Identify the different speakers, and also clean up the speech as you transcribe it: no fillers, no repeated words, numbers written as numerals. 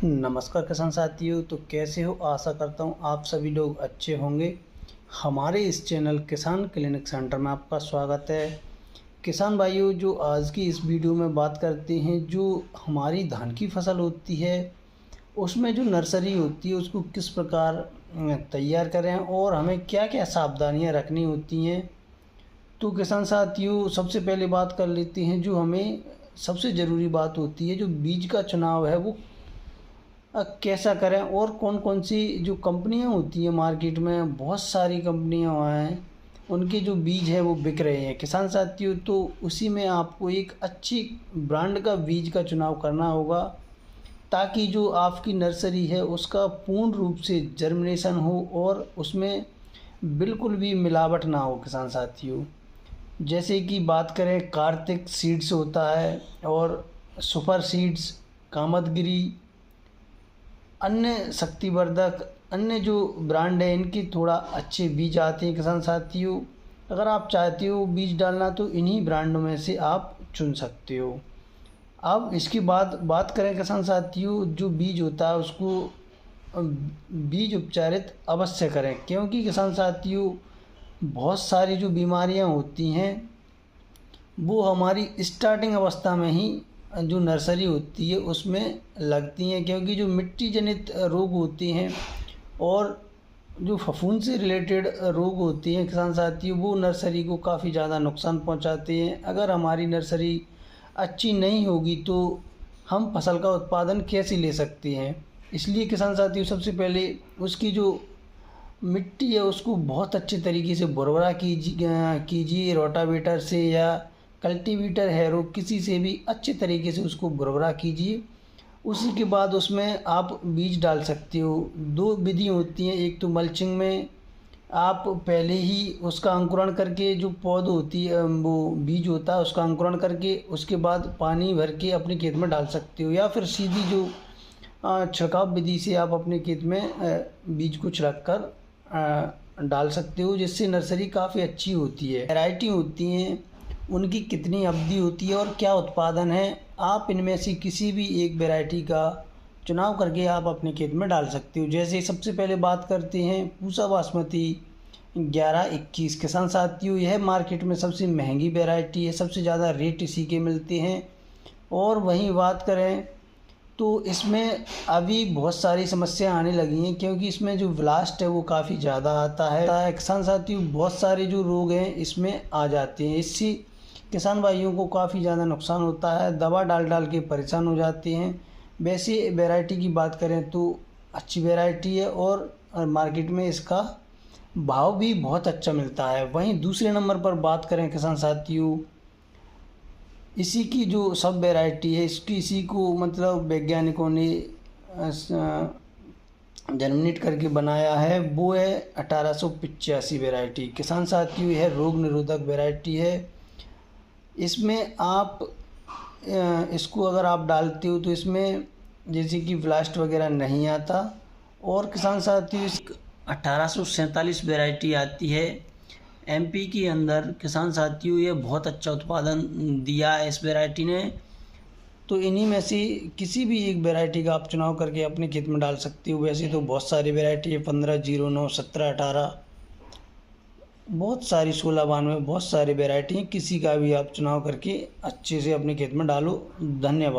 Speaker 1: नमस्कार किसान साथियों। तो कैसे हो? आशा करता हूँ आप सभी लोग अच्छे होंगे। हमारे इस चैनल किसान क्लिनिक सेंटर में आपका स्वागत है। किसान भाइयों, जो आज की इस वीडियो में बात करते हैं, जो हमारी धान की फसल होती है उसमें जो नर्सरी होती है उसको किस प्रकार तैयार करें और हमें क्या क्या सावधानियाँ रखनी होती हैं। तो किसान साथियों, सबसे पहले बात कर लेते हैं, जो हमें सबसे ज़रूरी बात होती है, जो बीज का चुनाव है वो कैसा करें और कौन कौन सी जो कंपनियां होती हैं मार्केट में, बहुत सारी कंपनियां हैं, उनके जो बीज है वो बिक रहे हैं किसान साथियों। तो उसी में आपको एक अच्छी ब्रांड का बीज का चुनाव करना होगा, ताकि जो आपकी नर्सरी है उसका पूर्ण रूप से जर्मिनेशन हो और उसमें बिल्कुल भी मिलावट ना हो किसान साथियों। जैसे कि बात करें, कार्तिक सीड्स होता है और सुपर सीड्स, कामतगिरी, अन्य शक्तिवर्धक, अन्य जो ब्रांड है इनकी थोड़ा अच्छे बीज आते हैं किसान साथियों। अगर आप चाहते हो बीज डालना तो इन्हीं ब्रांडों में से आप चुन सकते हो। अब इसके बाद बात करें किसान साथियों, जो बीज होता है उसको बीज उपचारित अवश्य करें, क्योंकि किसान साथियों बहुत सारी जो बीमारियां होती हैं वो हमारी स्टार्टिंग अवस्था में ही जो नर्सरी होती है उसमें लगती हैं, क्योंकि जो मिट्टी जनित रोग होते हैं और जो फफूंद से रिलेटेड रोग होते हैं किसान साथियों, वो नर्सरी को काफ़ी ज़्यादा नुकसान पहुंचाते हैं। अगर हमारी नर्सरी अच्छी नहीं होगी तो हम फसल का उत्पादन कैसे ले सकते हैं। इसलिए किसान साथियों, सबसे पहले उसकी जो मिट्टी है उसको बहुत अच्छे तरीके से भुरभुरा कीजिए रोटावेटर से या कल्टीवेटर हैरो, किसी से भी अच्छे तरीके से उसको भुरभुरा कीजिए। उसी के बाद उसमें आप बीज डाल सकते हो। दो विधि होती हैं, एक तो मल्चिंग में आप पहले ही उसका अंकुरण करके, जो पौध होती है वो बीज होता है उसका अंकुरण करके उसके बाद पानी भर के अपने खेत में डाल सकते हो, या फिर सीधी जो छिड़काव विधि से आप अपने खेत में बीज को छिड़क कर डाल सकते हो, जिससे नर्सरी काफ़ी अच्छी होती है। वैरायटी होती हैं, उनकी कितनी अवधि होती है और क्या उत्पादन है, आप इनमें से किसी भी एक वैरायटी का चुनाव करके आप अपने खेत में डाल सकते हो। जैसे सबसे पहले बात करते हैं पूसा बासमती 1121 किसान साथियों, यह मार्केट में सबसे महंगी वैरायटी है, सबसे ज़्यादा रेट इसी के मिलते हैं। और वहीं बात करें तो इसमें अभी बहुत सारी समस्या आने लगी हैं, क्योंकि इसमें जो ब्लास्ट है वो काफ़ी ज़्यादा आता है किसान साथियों। बहुत सारे जो रोग हैं इसमें आ जाते हैं, इससे किसान भाइयों को काफ़ी ज़्यादा नुकसान होता है, दवा डाल डाल के परेशान हो जाते हैं। वैसे वैरायटी की बात करें तो अच्छी वैरायटी है और मार्केट में इसका भाव भी बहुत अच्छा मिलता है। वहीं दूसरे नंबर पर बात करें किसान साथियों, इसी की जो सब वैरायटी है इसी को मतलब वैज्ञानिकों ने जर्मिनेट करके बनाया है, वो है 1885 वैरायटी किसान साथियों। यह रोग निरोधक वैरायटी है। इसमें आप इसको अगर आप डालते हो तो इसमें जैसे कि ब्लास्ट वगैरह नहीं आता। और किसान साथियों, 1847 वैरायटी आती है एमपी के अंदर किसान साथियों, ये बहुत अच्छा उत्पादन दिया है इस वैरायटी ने। तो इन्हीं में से किसी भी एक वैरायटी का आप चुनाव करके अपने खेत में डाल सकते हो। वैसे तो बहुत सारी वैरायटी है, 1509, 1718, बहुत सारी, 1692, बहुत सारी वैरायटी हैं। किसी का भी आप चुनाव करके अच्छे से अपने खेत में डालो। धन्यवाद।